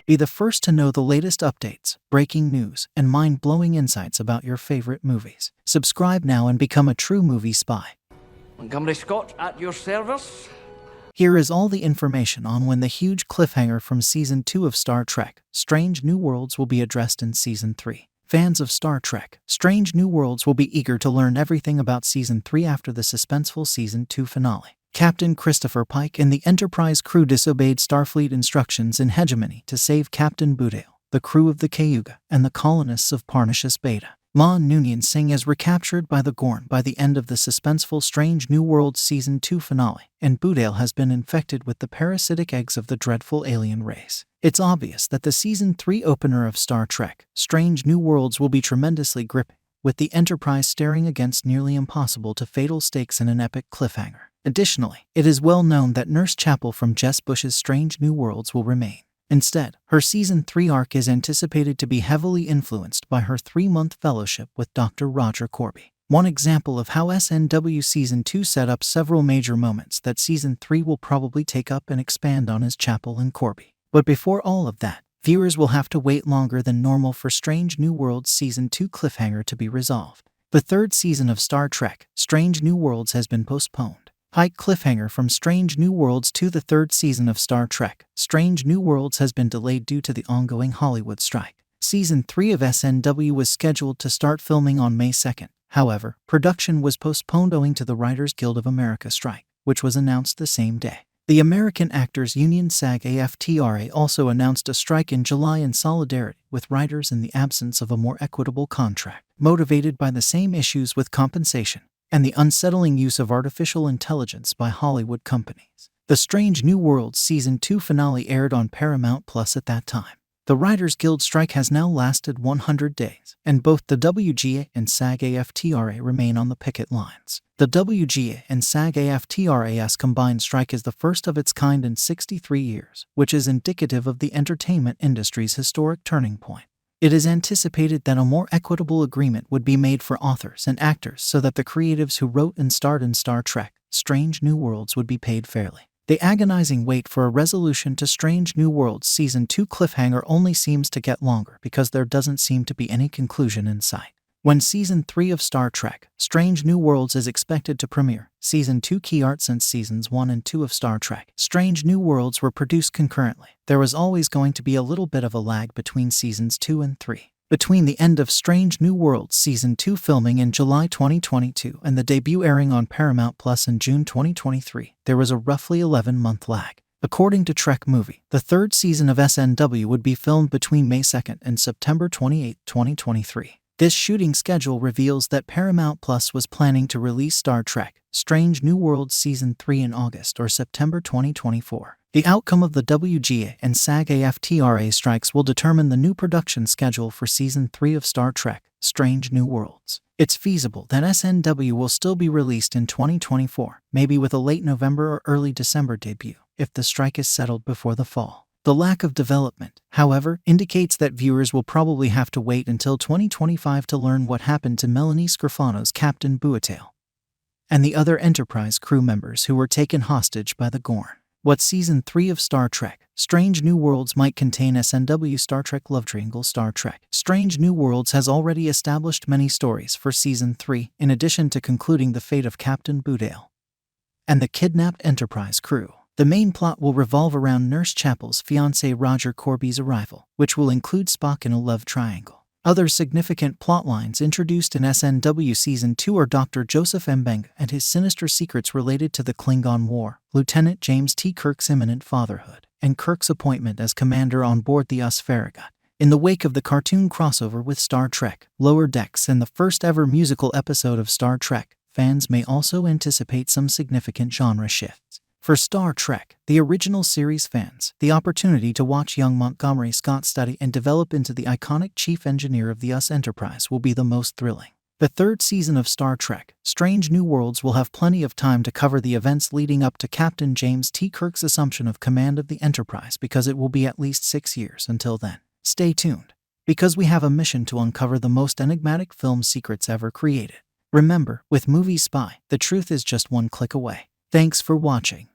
Be the first to know the latest updates, breaking news, and mind-blowing insights about your favorite movies. Subscribe now and become a true movie spy. Montgomery Scott at your service. Here is all the information on when the huge cliffhanger from Season 2 of Star Trek, Strange New Worlds will be addressed in Season 3. Fans of Star Trek, Strange New Worlds will be eager to learn everything about Season 3 after the suspenseful Season 2 finale. Captain Christopher Pike and the Enterprise crew disobeyed Starfleet instructions in Hegemony to save Captain Batel, the crew of the Cayuga, and the colonists of Parnassus Beta. Noonien-Singh is recaptured by the Gorn by the end of the suspenseful Strange New Worlds Season 2 finale, and Batel has been infected with the parasitic eggs of the dreadful alien race. It's obvious that the Season 3 opener of Star Trek, Strange New Worlds will be tremendously gripping, with the Enterprise staring against nearly impossible to fatal stakes in an epic cliffhanger. Additionally, it is well known that Nurse Chapel from Jess Bush's Strange New Worlds will remain. Instead, her Season 3 arc is anticipated to be heavily influenced by her 3-month fellowship with Dr. Roger Corby. One example of how SNW Season 2 set up several major moments that Season 3 will probably take up and expand on is Chapel and Corby. But before all of that, viewers will have to wait longer than normal for Strange New Worlds Season 2 cliffhanger to be resolved. The third season of Star Trek, Strange New Worlds has been postponed. Pike cliffhanger from Strange New Worlds to the third season of Star Trek, Strange New Worlds has been delayed due to the ongoing Hollywood strike. Season 3 of SNW was scheduled to start filming on May 2nd. However, production was postponed owing to the Writers Guild of America strike, which was announced the same day. The American Actors Union SAG-AFTRA also announced a strike in July in solidarity with writers in the absence of a more equitable contract, motivated by the same issues with compensation and the unsettling use of artificial intelligence by Hollywood companies. The Strange New Worlds Season 2 finale aired on Paramount Plus at that time. The Writers Guild strike has now lasted 100 days, and both the WGA and SAG-AFTRA remain on the picket lines. The WGA and SAG-AFTRA's combined strike is the first of its kind in 63 years, which is indicative of the entertainment industry's historic turning point. It is anticipated that a more equitable agreement would be made for authors and actors so that the creatives who wrote and starred in Star Trek, Strange New Worlds would be paid fairly. The agonizing wait for a resolution to Strange New Worlds Season 2 cliffhanger only seems to get longer because there doesn't seem to be any conclusion in sight. When Season 3 of Star Trek, Strange New Worlds is expected to premiere, Season 2 key art since Seasons 1 and 2 of Star Trek, Strange New Worlds were produced concurrently. There was always going to be a little bit of a lag between Seasons 2 and 3. Between the end of Strange New Worlds Season 2 filming in July 2022 and the debut airing on Paramount Plus in June 2023, there was a roughly 11-month lag. According to Trek Movie, the third season of SNW would be filmed between May 2nd and September 28, 2023. This shooting schedule reveals that Paramount Plus was planning to release Star Trek, Strange New Worlds Season 3 in August or September 2024. The outcome of the WGA and SAG-AFTRA strikes will determine the new production schedule for Season 3 of Star Trek, Strange New Worlds. It's feasible that SNW will still be released in 2024, maybe with a late November or early December debut, if the strike is settled before the fall. The lack of development, however, indicates that viewers will probably have to wait until 2025 to learn what happened to Melanie Scrofano's Captain Batel and the other Enterprise crew members who were taken hostage by the Gorn. What Season 3 of Star Trek, Strange New Worlds might contain SNW Star Trek Love Triangle Star Trek. Strange New Worlds has already established many stories for Season 3, in addition to concluding the fate of Captain Batel and the kidnapped Enterprise crew. The main plot will revolve around Nurse Chapel's fiancé Roger Corby's arrival, which will include Spock in a love triangle. Other significant plotlines introduced in SNW Season 2 are Dr. Joseph Mbenga and his sinister secrets related to the Klingon War, Lieutenant James T. Kirk's imminent fatherhood, and Kirk's appointment as commander on board the USS Farragut. In the wake of the cartoon crossover with Star Trek, Lower Decks and the first ever musical episode of Star Trek, fans may also anticipate some significant genre shifts. For Star Trek, the original series fans, the opportunity to watch young Montgomery Scott study and develop into the iconic chief engineer of the USS Enterprise will be the most thrilling. The third season of Star Trek, Strange New Worlds will have plenty of time to cover the events leading up to Captain James T. Kirk's assumption of command of the Enterprise because it will be at least 6 years until then. Stay tuned, because we have a mission to uncover the most enigmatic film secrets ever created. Remember, with Movie Spy, the truth is just one click away. Thanks for watching.